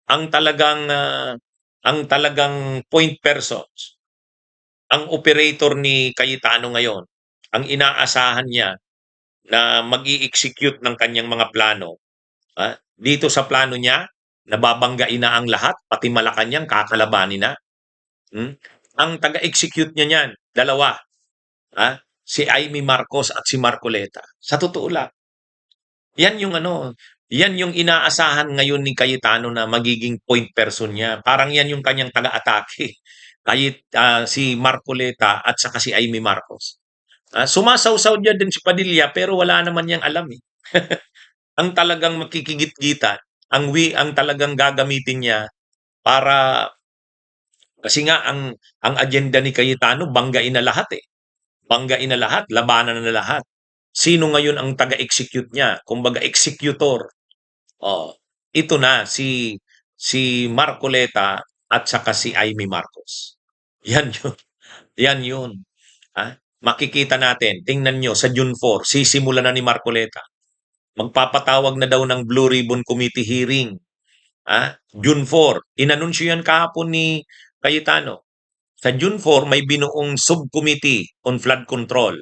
ang talagang, ang talagang point persons, ang operator ni Cayetano ngayon, ang inaasahan niya na mag-i-execute ng kanyang mga plano, dito sa plano niya, nababanggain na ang lahat, pati Malacanang kakalabanin na. Hmm? Ang taga-execute niya niyan, dalawa, si Amy Marcos at si Marcoleta. Sa totoo lang, yan yung ano, yan yung inaasahan ngayon ni Cayetano na magiging point person niya. Parang yan yung kanyang taga-atake. Si Marcoleta at saka si Amy Marcos. Sumasawsaw niya din si Padilla pero wala naman niyang alam eh. Ang talagang makikigit-gitan, ang talagang gagamitin niya para kasi nga ang agenda ni Cayetano banggain na lahat eh. Banggain na lahat, labanan na lahat. Sino ngayon ang taga-execute niya? Kumbaga executor. Oh, ito na si Marcoleta at saka si Amy Marcos. Yan yun. Yan yun. Makikita natin, tingnan nyo, sa June 4, sisimula na ni Marcoleta. Magpapatawag na daw ng Blue Ribbon Committee hearing. June 4, inanunsyo yan kahapon ni Cayetano. Sa June 4, may binuong subcommittee on flood control.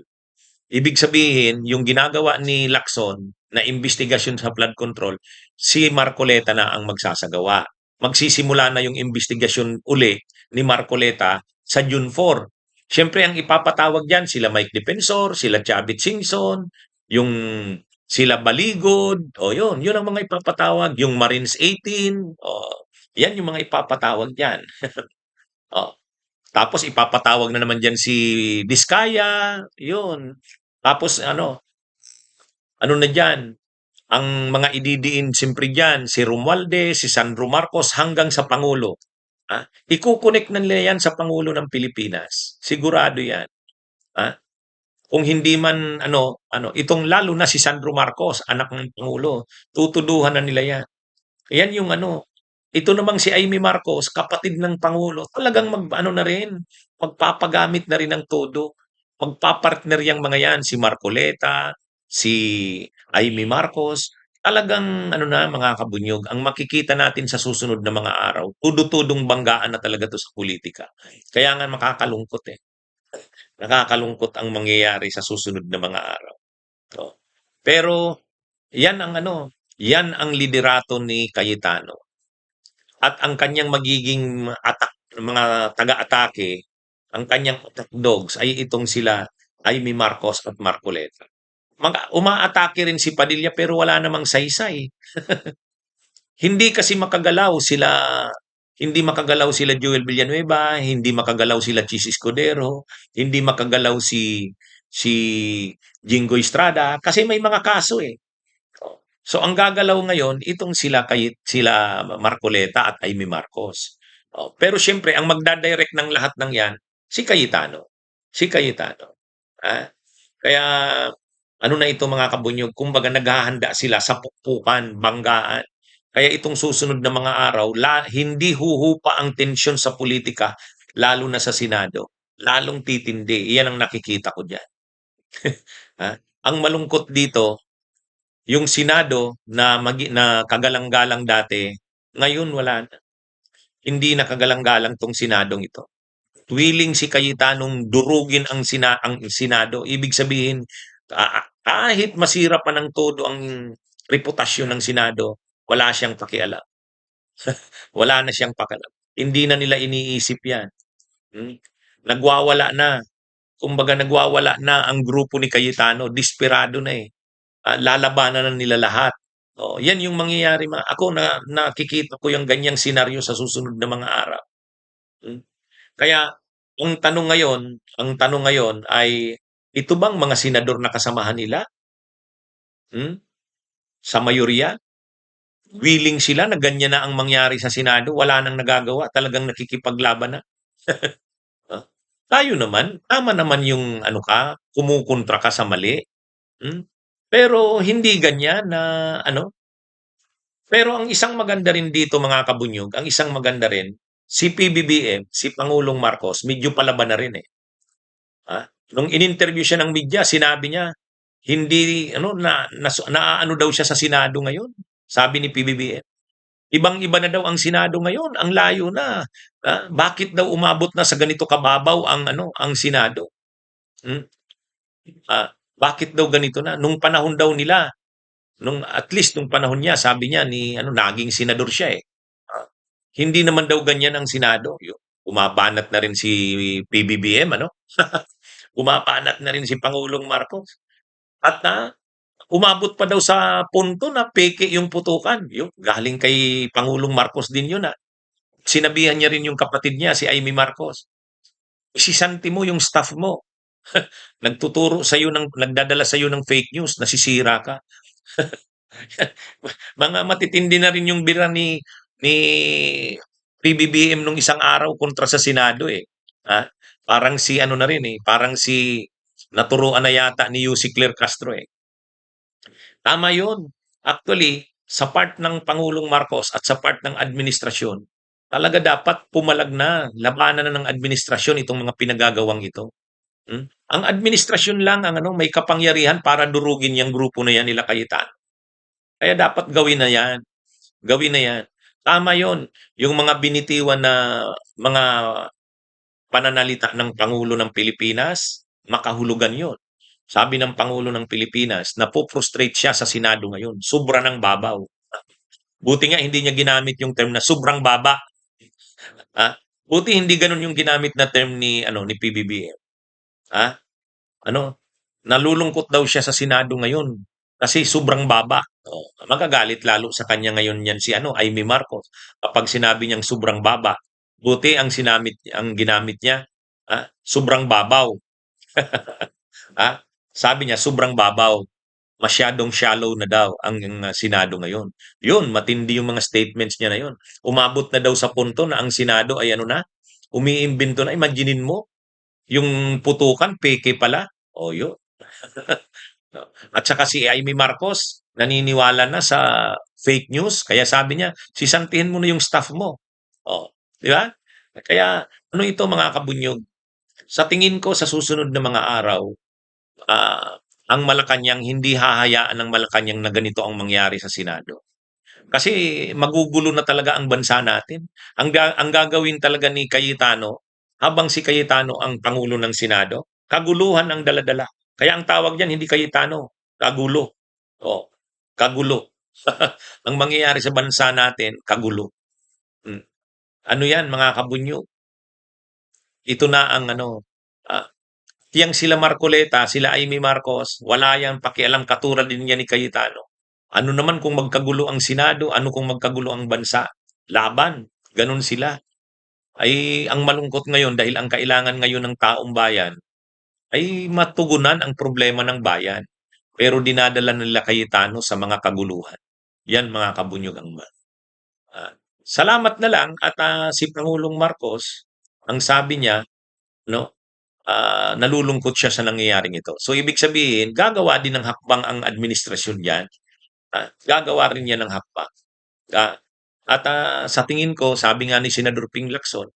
Ibig sabihin, yung ginagawa ni Lacson na investigasyon sa flood control, si Marcoleta na ang magsasagawa. Magsisimula na yung investigasyon uli ni Marcoleta sa June 4. Siyempre, ang ipapatawag dyan, sila Mike Defensor, sila Chavit Singson, yung sila Baligod, o yun ang mga ipapatawag, yung Marines 18, yan yung mga ipapatawag dyan. O, tapos ipapatawag na naman diyan si Diskaya, 'yun. Tapos ano na diyan, ang mga ididiin siyempre diyan, si Romualdez, si Sandro Marcos hanggang sa Pangulo. Iko-connect na nila 'yan sa Pangulo ng Pilipinas. Sigurado 'yan. Ah, kung hindi man itong lalo na si Sandro Marcos, anak ng Pangulo, tutuduhan na nila 'yan. Yan yung ito namang si Amy Marcos, kapatid ng Pangulo, talagang mag-ano na rin, magpapagamit na rin ng todo. Magpapartner yang mga yan, si Marcoleta, si Amy Marcos. Talagang mga kabunyog, ang makikita natin sa susunod na mga araw, tudo-tudong banggaan na talaga to sa politika. Kaya nga makakalungkot eh. Nakakalungkot ang mangyayari sa susunod na mga araw. Oh. Pero yan ang liderato ni Cayetano. At ang kanyang magiging mga taga-atake, ang kanyang attack dogs ay itong sila Amy Marcos at Marcoleta. Umaatake rin si Padilla pero wala namang saysay. Hindi makagalaw sila Joel Villanueva, hindi makagalaw sila Chis Escudero, hindi makagalaw si Jingo Estrada kasi may mga kaso eh. So ang gagalaw ngayon itong sila Marcoleta at Amy Marcos. Pero siyempre ang magda-direct ng lahat ng 'yan si Cayetano. Si Cayetano. Ah, kaya ano na ito mga kabunyog, kumbaga naghahanda sila sa pukpukan, banggaan. Kaya itong susunod na mga araw, hindi huhupa ang tensyon sa politika, lalo na sa Senado. Lalong titindi. Iyan ang nakikita ko diyan. Ang malungkot dito, yung Senado na kagalang-galang dati, ngayon wala na. Hindi na kagalang-galang 'tong Senadong ito. Willing si Cayetanong durugin ang Senado. Ibig sabihin, kahit masira pa ng todo ang reputasyon ng Senado, wala siyang pakialam. Wala na siyang pakialam. Hindi na nila iniisip 'yan. Hmm. Nagwawala na. Kumbaga nagwawala na ang grupo ni Cayetano, desperado na eh. Lalabanan na nila lahat. Yan yung mangyayari. Ako nakikita ko yung ganyang senaryo sa susunod na mga araw. Hmm. Kaya ang tanong ngayon ay ito bang mga senador na kasamahan nila? Hmm? Sa mayorya, willing sila na ganyan na ang mangyari sa Senado, wala nang nagagawa, talagang nakikipaglaban na. Ah, Tayo naman, tama naman yung kumukontra ka sa mali. Hmm? Pero hindi ganyan na pero ang isang maganda rin dito mga kabunyog, ang isang maganda rin, si PBBM, si Pangulong Marcos, medyo palaban na rin eh. Nung in-interview siya ng media, sinabi niya, hindi, naaano daw siya sa Senado ngayon, sabi ni PBBM. Ibang-iba na daw ang Senado ngayon, ang layo na. Bakit daw umabot na sa ganito kababaw ang Senado? Hmm, bakit daw ganito na? Nung panahon daw nila, at least nung panahon niya, sabi niya naging senador siya eh. Ah, Hindi naman daw ganyan ang Senado. Umabanat na rin si PBBM, ano? Umabanat na rin si Pangulong Marcos. At umabot pa daw sa punto na peke yung putukan. Galing kay Pangulong Marcos din yun. Sinabihan niya rin yung kapatid niya, si Amy Marcos. Isisanti mo yung staff mo. Nagdadala sa'yo ng fake news, nasisira ka. Mga matitindi na rin yung bira ni PBBM nung isang araw kontra sa Senado eh. Ha? Parang si ano na rin eh, parang si naturuan na yata ni Yussi Claire Castro eh. Tama yun. Actually, sa part ng Pangulong Marcos at sa part ng administrasyon, talaga dapat pumalag na, labanan na ng administrasyon itong mga pinagagawang ito. Ang administrasyon lang ang may kapangyarihan para durugin yung grupo na yan nila Cayetano. Kaya dapat gawin na yan. Gawin na yan. Tama yon. Yung mga binitiwan na mga pananalita ng Pangulo ng Pilipinas, makahulugan yon. Sabi ng Pangulo ng Pilipinas, napo-frustrate siya sa Senado ngayon. Sobra ng babaw. Buti nga hindi niya ginamit yung term na sobrang baba. Buti hindi ganun yung ginamit na term ni PBBM. Nalulungkot daw siya sa Senado ngayon kasi sobrang baba. Magagalit lalo sa kanya ngayon yan si Amy Marcos kapag sinabi niyang sobrang baba. Buti ang ginamit niya, sobrang babaw. Sabi niya sobrang babaw. Masyadong shallow na daw ang Senado ngayon. Yun, matindi yung mga statements niya na yun. Umabot na daw sa punto na ang Senado ay umiimbento na. Imaginein mo, yung putukan, peke pala. O yun. At saka si Amy Marcos, naniniwala na sa fake news. Kaya sabi niya, sisantihin mo na yung staff mo. Di ba? Kaya ito mga kabunyog? Sa tingin ko sa susunod na mga araw, ang Malacanang hindi hahayaan ng Malacanang na ganito ang mangyari sa Senado. Kasi magugulo na talaga ang bansa natin. Ang gagawin talaga ni Cayetano, habang si Cayetano ang Pangulo ng Senado, kaguluhan ang daladala. Kaya ang tawag diyan hindi Cayetano, kagulo. Kagulo. Ang mangyayari sa bansa natin, kagulo. Ano yan mga kabunyo? Ito na ang tiyang sila Marcoleta, sila Amy Marcos, wala yang pakialam katulad din yan ni Cayetano. Ano naman kung magkagulo ang Senado, ano kung magkagulo ang bansa? Laban, ganun sila. Ay ang malungkot ngayon dahil ang kailangan ngayon ng taong bayan ay matugunan ang problema ng bayan. Pero dinadala nila Cayetano sa mga kaguluhan. Yan mga kabunyog ang salamat na lang at si Pangulong Marcos, ang sabi niya, nalulungkot siya sa nangyayaring ito. So ibig sabihin, gagawa din ng hakbang ang administrasyon niyan. Gagawa rin niya ng hakbang. At sa tingin ko, sabi nga ni Senador Ping Lacson,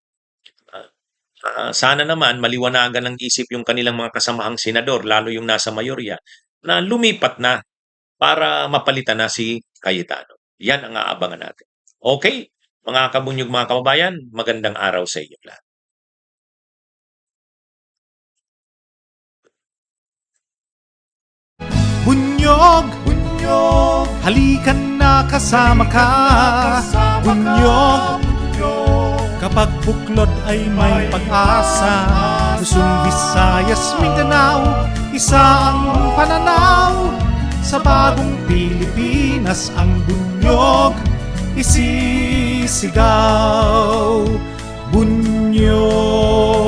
sana naman maliwanagan ng isip yung kanilang mga kasamahang senador, lalo yung nasa mayorya, na lumipat na para mapalitan na si Cayetano. Yan ang aabangan natin. Okay, mga kabunyog, mga kababayan, magandang araw sa inyo lahat. Bunyog, bunyog, halikan na kasama ka. Bunyog, kapag buklod ay may pag-asa. Luzon, Visayas, Mindanao, isa ang pananaw. Sa bagong Pilipinas ang bunyog isisigaw. Bunyog.